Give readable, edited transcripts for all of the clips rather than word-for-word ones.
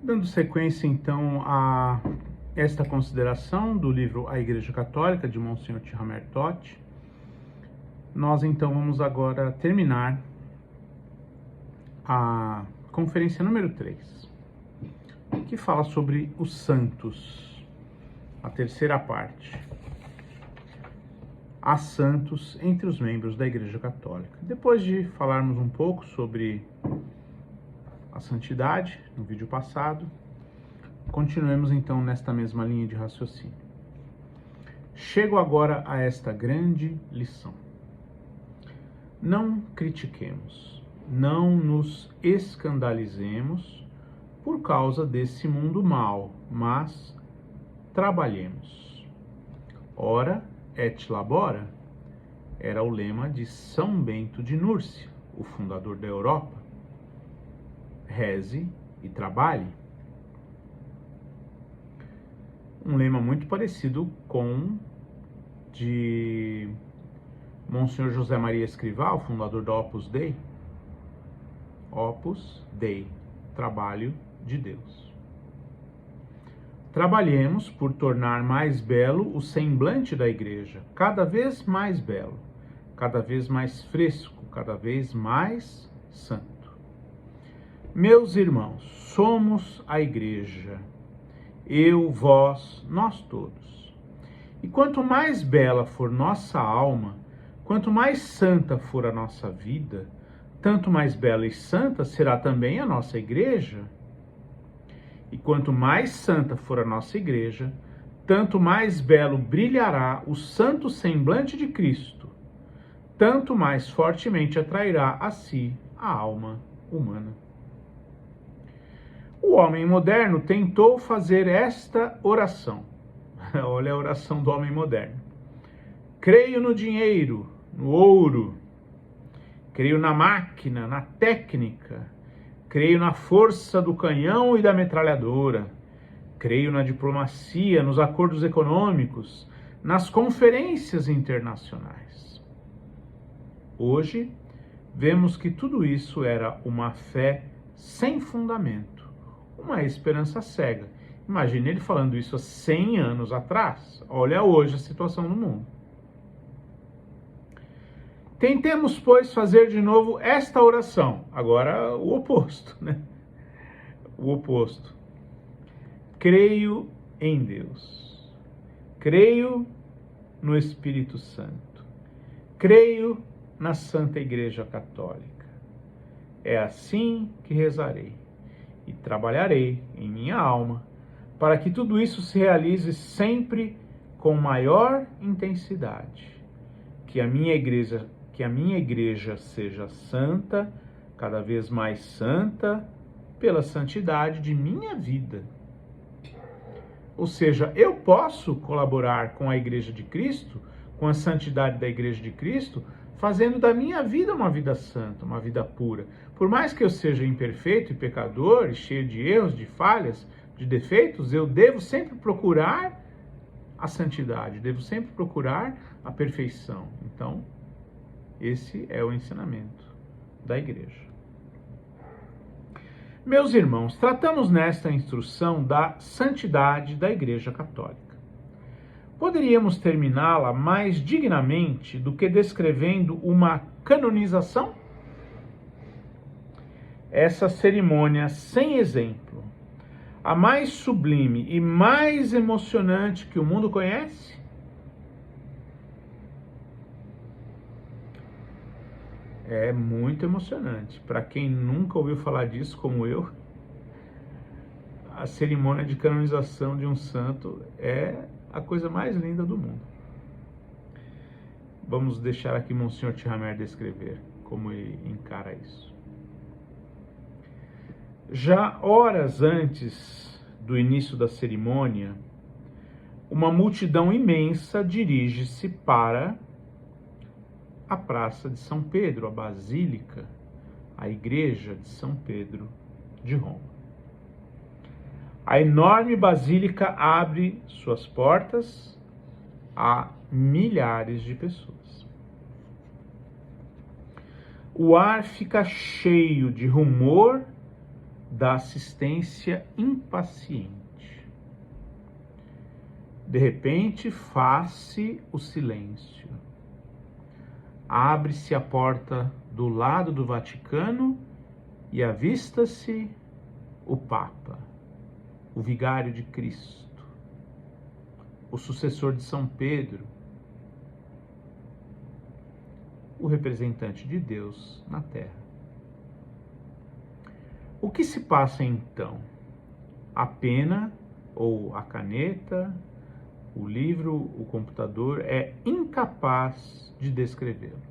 Dando sequência, então, a esta consideração do livro A Igreja Católica, de Monsenhor Tihamer Totti, nós, então, vamos agora terminar a conferência número 3, que fala sobre os santos, a terceira parte. Há santos entre os membros da Igreja Católica. Depois de falarmos um pouco sobre a santidade, no vídeo passado, continuemos então nesta mesma linha de raciocínio. Chego agora a esta grande lição. Não critiquemos, não nos escandalizemos por causa desse mundo mau, mas trabalhemos. Ora et labora era o lema de São Bento de Núrcia, o fundador da Europa. Reze e trabalhe. Um lema muito parecido com de Monsenhor José Maria Escrivá, o fundador da Opus Dei. Opus Dei, trabalho de Deus. Trabalhemos por tornar mais belo o semblante da Igreja, cada vez mais belo, cada vez mais fresco, cada vez mais santo. Meus irmãos, somos a Igreja, eu, vós, nós todos. E quanto mais bela for nossa alma, quanto mais santa for a nossa vida, tanto mais bela e santa será também a nossa Igreja. E quanto mais santa for a nossa Igreja, tanto mais belo brilhará o santo semblante de Cristo, tanto mais fortemente atrairá a si a alma humana. O homem moderno tentou fazer esta oração. Olha a oração do homem moderno. Creio no dinheiro, no ouro. Creio na máquina, na técnica. Creio na força do canhão e da metralhadora. Creio na diplomacia, nos acordos econômicos, nas conferências internacionais. Hoje, vemos que tudo isso era uma fé sem fundamento, uma esperança cega. Imagine ele falando isso há 100 anos atrás. Olha hoje a situação do mundo. Tentemos, pois, fazer de novo esta oração. Agora, o oposto, né? O oposto. Creio em Deus. Creio no Espírito Santo. Creio na Santa Igreja Católica. É assim que rezarei e trabalharei em minha alma para que tudo isso se realize sempre com maior intensidade. Que a minha igreja seja santa, cada vez mais santa, pela santidade de minha vida. Ou seja, eu posso colaborar com a Igreja de Cristo, com a santidade da Igreja de Cristo, fazendo da minha vida uma vida santa, uma vida pura. Por mais que eu seja imperfeito e pecador, e cheio de erros, de falhas, de defeitos, eu devo sempre procurar a santidade, devo sempre procurar a perfeição. Então, esse é o ensinamento da Igreja. Meus irmãos, tratamos nesta instrução da santidade da Igreja Católica. Poderíamos terminá-la mais dignamente do que descrevendo uma canonização? Essa cerimônia sem exemplo, a mais sublime e mais emocionante que o mundo conhece? É muito emocionante. Para quem nunca ouviu falar disso, como eu, a cerimônia de canonização de um santo é a coisa mais linda do mundo. Vamos deixar aqui Monsenhor Tihamer descrever como ele encara isso. Já horas antes do início da cerimônia, uma multidão imensa dirige-se para a Praça de São Pedro, a Basílica, a Igreja de São Pedro de Roma. A enorme basílica abre suas portas a milhares de pessoas. O ar fica cheio de rumor da assistência impaciente. De repente, faz-se o silêncio. Abre-se a porta do lado do Vaticano e avista-se o Papa, o vigário de Cristo, o sucessor de São Pedro, o representante de Deus na Terra. O que se passa então? A pena ou a caneta, o livro, o computador é incapaz de descrevê-lo.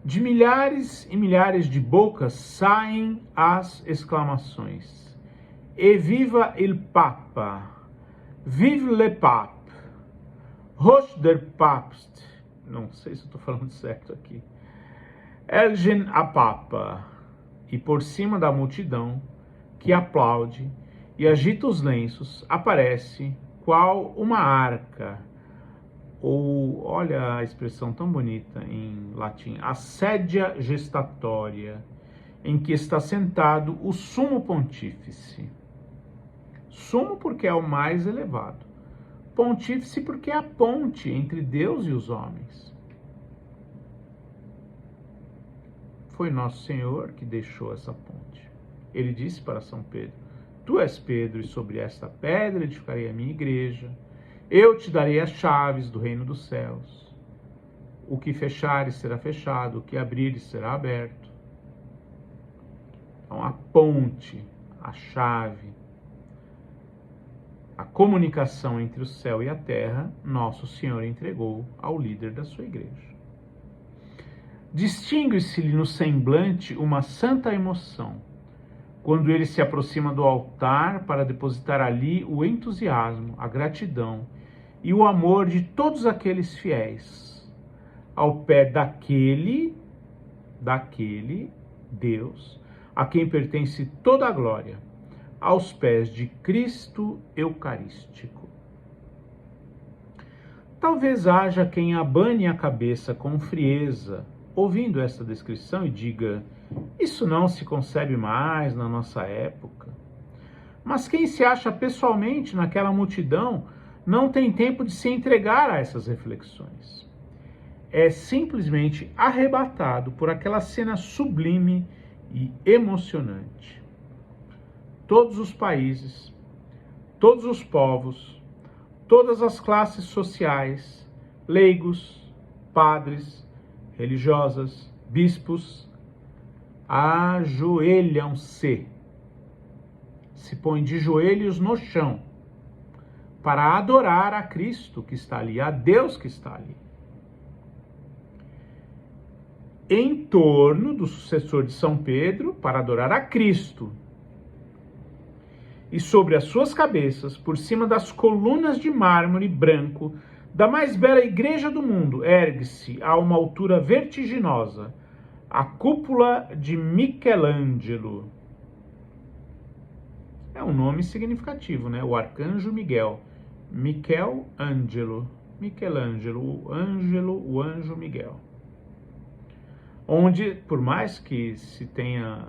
De milhares e milhares de bocas saem as exclamações: "E viva il Papa! Vive le Pape! Hoch der Papst!" Não sei se estou falando certo aqui. "Elgen a Papa!" E por cima da multidão, que aplaude e agita os lenços, aparece qual uma arca, ou, olha a expressão tão bonita em latim, a sédia gestatória, em que está sentado o sumo pontífice. Sumo porque é o mais elevado, pontífice porque é a ponte entre Deus e os homens. Foi Nosso Senhor que deixou essa ponte. Ele disse para São Pedro: "Tu és Pedro, e sobre esta pedra edificarei a minha igreja. Eu te darei as chaves do reino dos céus. O que fechares será fechado, o que abrires será aberto." Então, a ponte, a chave, a comunicação entre o céu e a terra, Nosso Senhor entregou ao líder da sua igreja. Distingue-se-lhe no semblante uma santa emoção quando ele se aproxima do altar para depositar ali o entusiasmo, a gratidão e o amor de todos aqueles fiéis, ao pé daquele Deus, a quem pertence toda a glória, aos pés de Cristo Eucarístico. Talvez haja quem abane a cabeça com frieza, ouvindo esta descrição, e diga: "Isso não se concebe mais na nossa época." Mas quem se acha pessoalmente naquela multidão não tem tempo de se entregar a essas reflexões. É simplesmente arrebatado por aquela cena sublime e emocionante. Todos os países, todos os povos, todas as classes sociais, leigos, padres, religiosas, bispos, ajoelham-se, se põem de joelhos no chão, para adorar a Cristo que está ali, a Deus que está ali. Em torno do sucessor de São Pedro, para adorar a Cristo. E sobre as suas cabeças, por cima das colunas de mármore branco da mais bela igreja do mundo, ergue-se a uma altura vertiginosa a cúpula de Michelangelo. É um nome significativo, né? O arcanjo Miguel. Michelangelo, o anjo Miguel. Onde, por mais que se tenha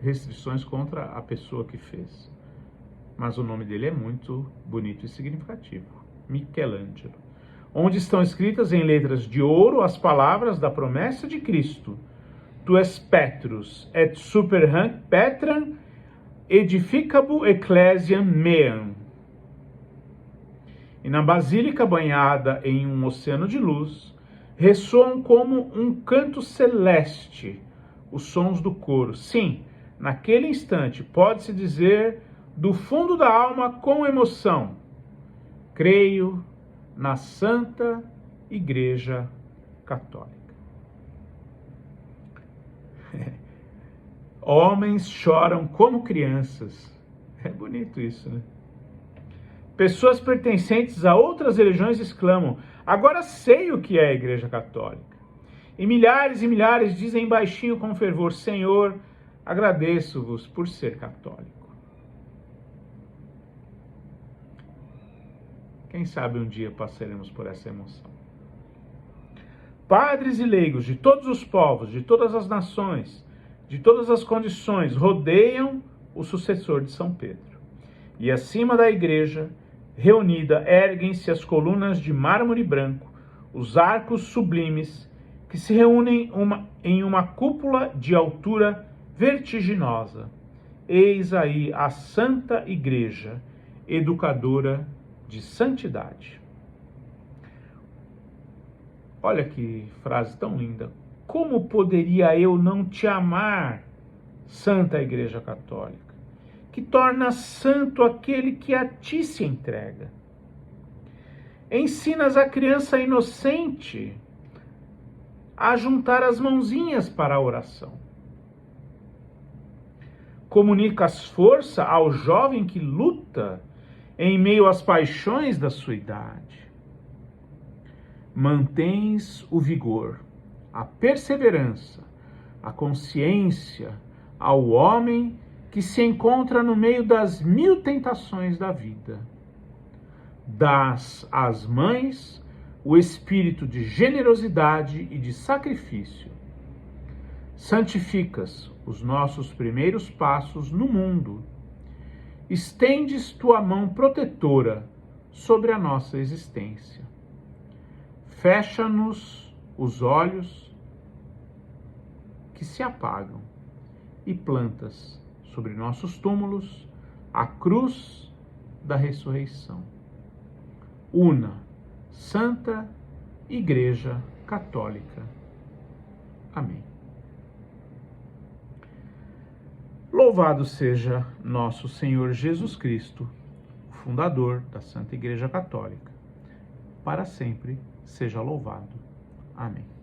restrições contra a pessoa que fez, mas o nome dele é muito bonito e significativo. Michelangelo. Onde estão escritas em letras de ouro as palavras da promessa de Cristo: "Tu és Petrus, et super hanc Petram edificabo ecclesiam meam." E na basílica banhada em um oceano de luz, ressoam como um canto celeste os sons do coro. Sim, naquele instante, pode-se dizer do fundo da alma com emoção: "Creio na Santa Igreja Católica." Homens choram como crianças. É bonito isso, né? Pessoas pertencentes a outras religiões exclamam: "Agora sei o que é a Igreja Católica." E milhares dizem baixinho com fervor: "Senhor, agradeço-vos por ser católico." Quem sabe um dia passaremos por essa emoção. Padres e leigos de todos os povos, de todas as nações, de todas as condições rodeiam o sucessor de São Pedro. E acima da igreja, reunida, erguem-se as colunas de mármore branco, os arcos sublimes, que se reúnem em uma cúpula de altura vertiginosa. Eis aí a Santa Igreja, educadora de santidade. Olha que frase tão linda. Como poderia eu não te amar, Santa Igreja Católica, que torna santo aquele que a ti se entrega? Ensinas a criança inocente a juntar as mãozinhas para a oração. Comunicas força ao jovem que luta em meio às paixões da sua idade. Mantens o vigor, a perseverança, a consciência ao homem que se encontra no meio das 1000 tentações da vida. Dás às mães o espírito de generosidade e de sacrifício. Santificas os nossos primeiros passos no mundo. Estendes tua mão protetora sobre a nossa existência. Fecha-nos os olhos que se apagam e plantas sobre nossos túmulos a cruz da ressurreição. Una, Santa Igreja Católica. Amém. Louvado seja nosso Senhor Jesus Cristo, o fundador da Santa Igreja Católica. Para sempre seja louvado. Amém.